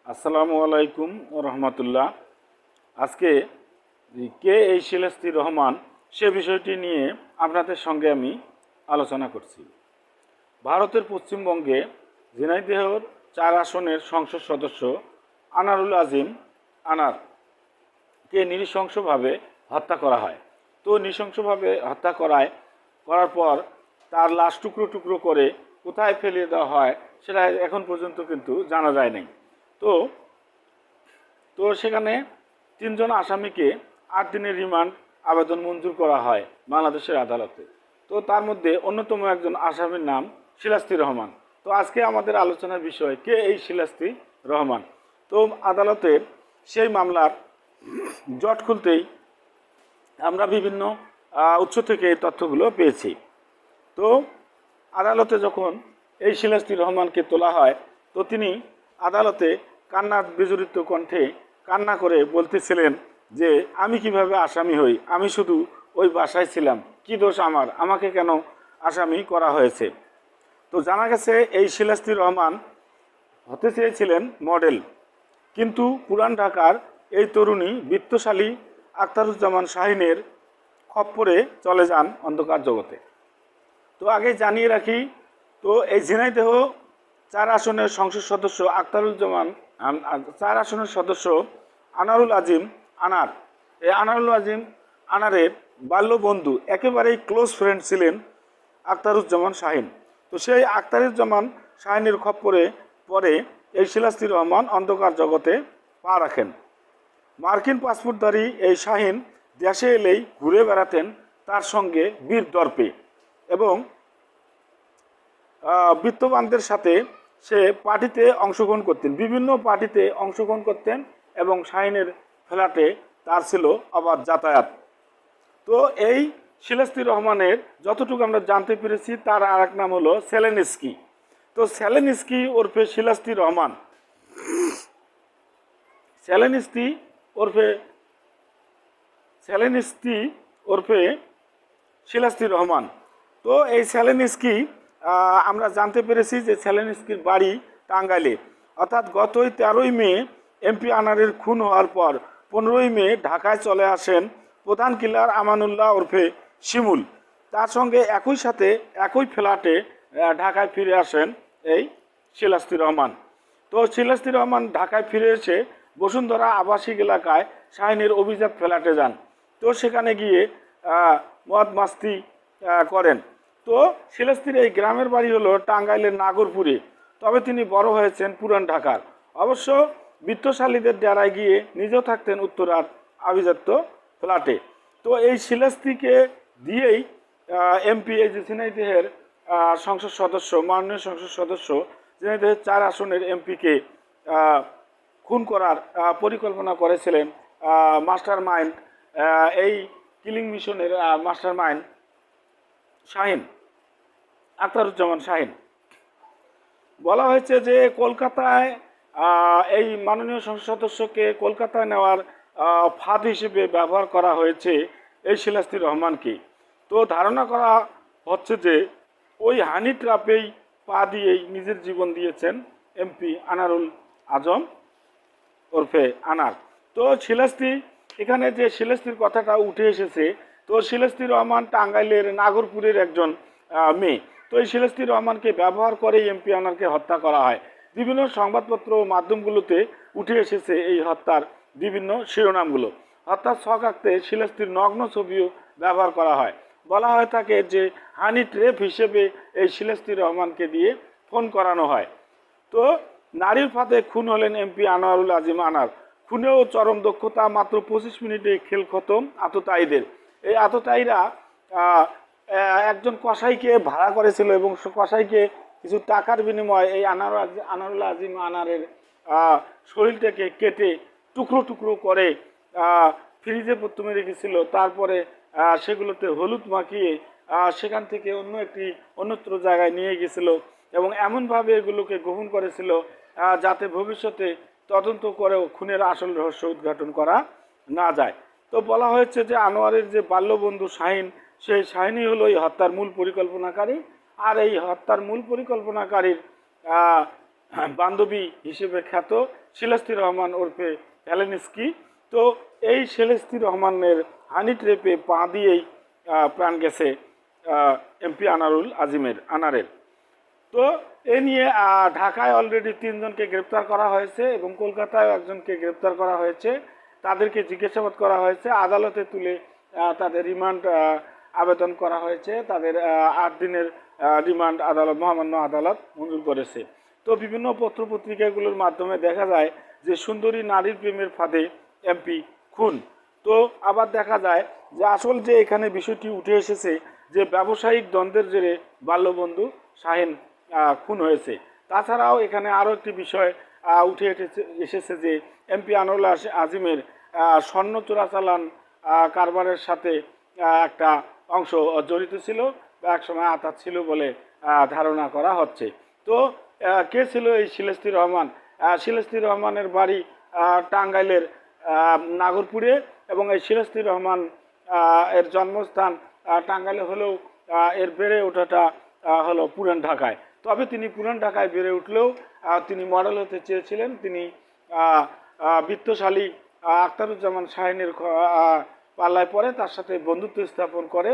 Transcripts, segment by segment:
আসসালামু আলাইকুম ও রহমতুল্লাহ। আজকে কে এই শিলাস্তি রহমান সে বিষয়টি নিয়ে আপনাদের সঙ্গে আমি আলোচনা করছি। ভারতের পশ্চিমবঙ্গে ঝিনাইদহের 4 আসনের সংসদ সদস্য আনারুল আজিম আনারকে নৃশংসভাবে হত্যা করা হয়। তো নৃশংসভাবে হত্যা করার পর তার লাশ টুকরো টুকরো করে কোথায় ফেলিয়ে দেওয়া হয় সেটা এখন পর্যন্ত কিন্তু জানা যায় নাই। তো তো সেখানে 3 জন আসামিকে 8 দিনের রিমান্ড আবেদন মঞ্জুর করা হয় বাংলাদেশের আদালতে। তো তার মধ্যে অন্যতম একজন আসামির নাম শিলাস্তি রহমান। তো আজকে আমাদের আলোচনার বিষয় কে এই শিলাস্তি রহমান। তো আদালতের সেই মামলার জট খুলতেই আমরা বিভিন্ন উৎস থেকে এই তথ্যগুলো পেয়েছি। তো আদালতে যখন এই শিলাস্তি রহমানকে তোলা হয়, তো তিনি আদালতে কান্না বিজড়িত কণ্ঠে কান্না করে বলতেছিলেন যে আমি কিভাবে আসামি হই, আমি শুধু ওই বাসায় ছিলাম, কি দোষ আমার, আমাকে কেন আসামি করা হয়েছে। তো জানা গেছে এই শিলাস্তি রহমান হতে চেয়েছিলেন মডেল, কিন্তু পুরান ঢাকার এই তরুণী বিত্তশালী আখতারুজ্জামান শাহিনের খপ্পরে চলে যান অন্ধকার জগতে। তো আগে জানিয়ে রাখি, তো এই ঝিনাইদহ 4 আসনের সংসদ সদস্য আখতারুজ্জামান 4 আসনের সদস্য আনারুল আজিম আনার, এই আনারুল আজিম আনারের বাল্যবন্ধু, একেবারেই ক্লোজ ফ্রেন্ড ছিলেন আখতারুজ্জামান শাহিন। তো সেই আখতারুজ্জামান শাহিনের খপ্পরে পরে এই শিলাস্তি রহমান অন্ধকার জগতে পা রাখেন। মার্কিন পাসপোর্টধারী এই শাহিন দেশে এলেই ঘুরে বেড়াতেন তার সঙ্গে বীর দর্পে এবং বিত্তবানদের সাথে সে পার্টিতে অংশগ্রহণ করতেন, বিভিন্ন পার্টিতে অংশগ্রহণ করতেন এবং শাহিনের ফ্ল্যাটে তার ছিল অবাধ যাতায়াত। তো এই শিলাস্তি রহমানের যতটুকু আমরা জানতে পেরেছি তার আর এক নাম হলো সেলেনস্কি। তো সেলেনস্কি ওরফে শিলাস্তি রহমান, সেলেনস্কি ওরফে শিলাস্তি রহমান। তো এই সেলেনস্কি আমরা জানতে পেরেছি যে সেলেনস্কির বাড়ি টাঙ্গাইলে, অর্থাৎ গত 13ই মে এমপি আনারের খুন হওয়ার পর 15ই মে ঢাকায় চলে আসেন প্রধান কিলার আমানুল্লাহ ওরফে শিমুল। তার সঙ্গে একই সাথে একই ফ্ল্যাটে ঢাকায় ফিরে আসেন এই শিলাস্তি রহমান। তো শিলাস্তি রহমান ঢাকায় ফিরে এসে বসুন্ধরা আবাসিক এলাকায় শাহিনের অভিজাত ফ্ল্যাটে যান। তো সেখানে গিয়ে মদ মাস্তি করেন। তো শিলাস্তির এই গ্রামের বাড়ি হলো টাঙ্গাইলের নাগরপুরে, তবে তিনি বড় হয়েছেন পুরান ঢাকার। অবশ্য বিত্তশালীদের ডেরায় গিয়ে নিজেও থাকতেন উত্তরার আভিজাত্য ফ্ল্যাটে। তো এই শিলাস্তিকে দিয়েই এমপি এই যে ঝিনাইদহের সংসদ সদস্য, মাননীয় সংসদ সদস্য ঝিনাইদহের 4 আসনের এমপিকে খুন করার পরিকল্পনা করেছিলেন মাস্টার মাইন্ড, এই কিলিং মিশনের মাস্টার মাইন্ড শাহিন, আখতারুজ্জামান শাহিন। বলা হয়েছে যে কলকাতায় এই মাননীয় সংসদ সদস্যকে কলকাতায় নেওয়ার ফাঁদ হিসেবে ব্যবহার করা হয়েছে এই শিলাস্তি রহমানকে। তো ধারণা করা হচ্ছে যে ওই হানি ট্র্যাপেই পা দিয়েই নিজের জীবন দিয়েছেন এমপি আনারুল আজম ওরফে আনার। তো শিলাস্তি, এখানে যে শিলাস্তির কথাটা উঠে এসেছে, তো শিলাস্তি রহমান টাঙ্গাইলের নাগরপুরের একজন মেয়ে। তো এই শিলাস্তি রহমানকে ব্যবহার করে এমপি আনারকে হত্যা করা হয়। বিভিন্ন সংবাদপত্র ও মাধ্যমগুলোতে উঠে এসেছে এই হত্যার বিভিন্ন শিরোনামগুলো। হত্যার ছক আঁকতে শিলাস্তির নগ্ন ছবিও ব্যবহার করা হয়। বলা হয়ে থাকে যে হানি ট্রেপ হিসেবে এই শিলাস্তি রহমানকে দিয়ে ফোন করানো হয়। তো নারীর ফাঁদে খুন হলেন এমপি আনোয়ারুল আজিম আনার। খুনেও চরম দক্ষতা, মাত্র 25 মিনিটে খেল খতম আততায়ীদের। এই আততায়ীরা একজন কসাইকে ভাড়া করেছিল এবং কসাইকে কিছু টাকার বিনিময়ে এই আনোয়ারুল আজিম আনারের শরীরটাকে কেটে টুকরো টুকরো করে ফ্রিজে প্রথমে রেখেছিল, তারপরে সেগুলোতে হলুদ মাখিয়ে সেখান থেকে অন্যত্র জায়গায় নিয়ে গেছিল এবং এমনভাবে এগুলোকে গোপন করেছিল যাতে ভবিষ্যতে তদন্ত করেও খুনের আসল রহস্য উদ্ঘাটন করা না যায়। তো বলা হয়েছে যে আনোয়ারের যে বাল্যবন্ধু শাহিন, সেই শাহিনই হলো এই হত্যার মূল পরিকল্পনাকারী। আর এই হত্যার মূল পরিকল্পনাকারীর বান্ধবী হিসেবে খ্যাত শিলাস্তি রহমান ওরফে হেলেনস্কি। তো এই শিলাস্তি রহমানের হানি ট্রেপে পা দিয়েই প্রাণ গেছে এমপি আনারের। তো এ নিয়ে ঢাকায় অলরেডি 3 জনকে গ্রেপ্তার করা হয়েছে এবং কলকাতায় একজনকে গ্রেপ্তার করা হয়েছে। তাদেরকে জিজ্ঞাসাবাদ করা হয়েছে, আদালতে তুলে তাদের রিমান্ড আবেদন করা হয়েছে। তাদের 8 দিনের রিমান্ড মহামান্য আদালত মঞ্জুর করেছে। তো বিভিন্ন পত্রপত্রিকাগুলোর মাধ্যমে দেখা যায় যে সুন্দরী নারীর প্রেমের ফাঁদে এমপি খুন। তো আবার দেখা যায় যে আসল যে এখানে বিষয়টি উঠে এসেছে যে ব্যবসায়িক দ্বন্দ্বের জেরে বাল্যবন্ধু শাহিন খুন হয়েছে। তাছাড়াও এখানে আরও একটি বিষয় উঠে এসেছে যে এমপি আনোয়ারুল আজিমের স্বর্ণ চোরাচালান কারবারের সাথে একটা অংশ জড়িত ছিল বা একসময় আতাত ছিল বলে ধারণা করা হচ্ছে। তো কে ছিল এই শিলাস্তি রহমান? শিলাস্তি রহমানের বাড়ি টাঙ্গাইলের নাগরপুরে এবং এই শিলাস্তি রহমান এর জন্মস্থান টাঙ্গাইলে হলেও এর বেড়ে ওঠাটা হলো পুরান ঢাকায়। তবে তিনি পুরান ঢাকায় বেড়ে উঠলেও তিনি মডেল হতে চেয়েছিলেন। তিনি বিত্তশালী আখতারুজ্জামান শাহিনের পাল্লায় পড়ে তার সাথে বন্ধুত্ব স্থাপন করে,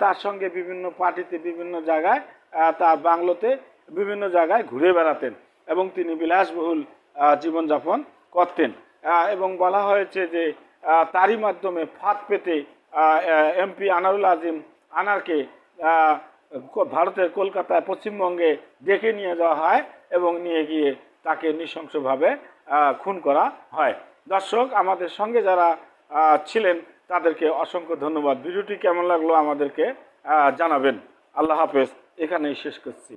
তার সঙ্গে বিভিন্ন পার্টিতে বিভিন্ন জায়গায় তার বাংলোতে বিভিন্ন জায়গায় ঘুরে বেড়াতেন এবং তিনি বিলাসবহুল জীবনযাপন করতেন। এবং বলা হয়েছে যে তারই মাধ্যমে ফাঁদ পেতে এমপি আনোয়ারুল আজিম আনারকে ভারতের কলকাতায় পশ্চিমবঙ্গে ডেকে নিয়ে যাওয়া হয় এবং নিয়ে গিয়ে তাকে নৃশংসভাবে খুন করা হয়। দর্শক, আমাদের সঙ্গে যারা ছিলেন তাদেরকে অসংখ্য ধন্যবাদ। ভিডিওটি কেমন লাগলো আমাদেরকে জানাবেন। আল্লাহ হাফেজ, এখানেই শেষ করছি।